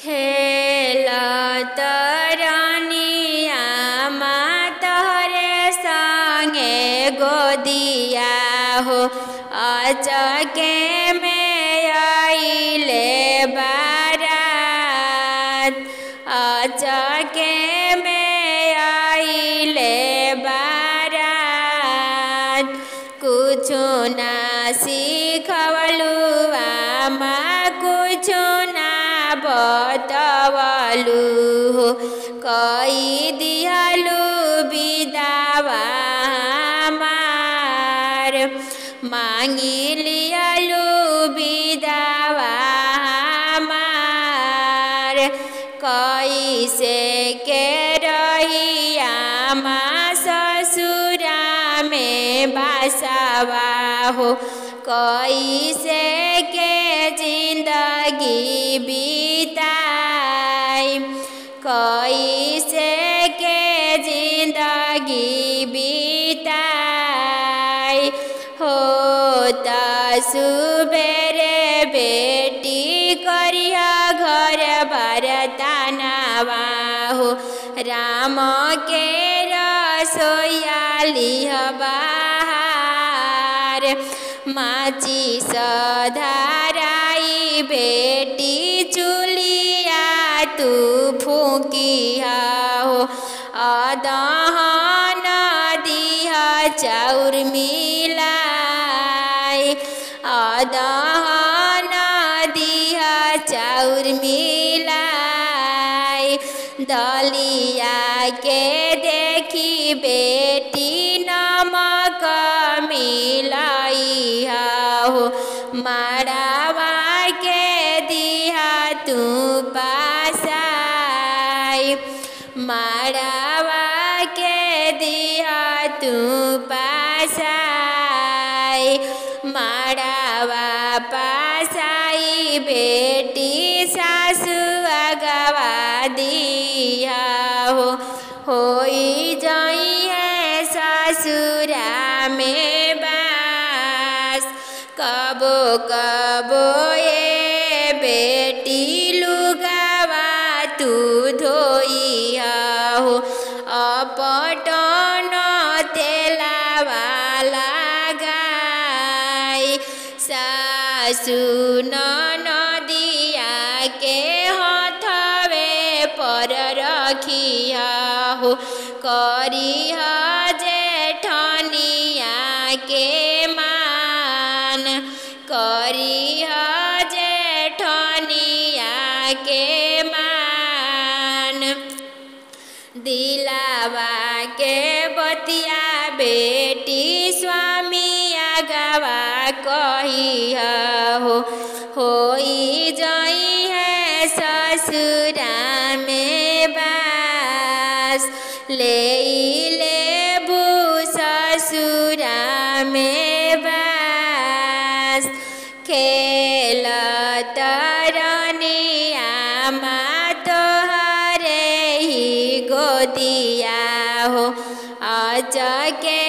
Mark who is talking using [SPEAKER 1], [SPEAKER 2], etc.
[SPEAKER 1] खेलत रानिया तोहरे संगे गोदिया हो अचके में आइले बारात अचके में आइले बारात कुछु ना सिखवलु आमा कुछु ना बतवलु हो कई दिहलु विदावा हमार मांगी लियलु विदावा हमार कैसे के रही आमा ससुरा में बसावा हो कैसे के जिंदगी बिताई कैसे के जिंदगी बिताई होता सुबेरे बेटी करिया घर बरतनवा हो राम के रसोया लिह बाहर माची सधाराई बेटी चुलिया तू फूकिया हो अदहन दिहा चाउर मिलाई अदहन दिहा चाउर मिलाई दलिया के देखी बेटी नमक मिलाइया हो माड़ावा के दिहा तू पासाई माड़ावा के दिहा तू पासाई माड़ावा पासाई बेटी सासु अगवा दिया हो होई जाई है ससुरा में बास कबो कबो ये बेटी लुगावा तू धोइया हो अपटन तेलावा लगाई सासु नदिया के हाथवे पर रखिया हो करिह जेठनिया के मान करिह जेठनिया के मान दिलावा के बतिया बेटी स्वामी आगवा कहिह हो होई जाई है ससुरा में बास ले लेबू ससुरा में बास खेलत रानिया तोहरे ही गोदिया हो अचके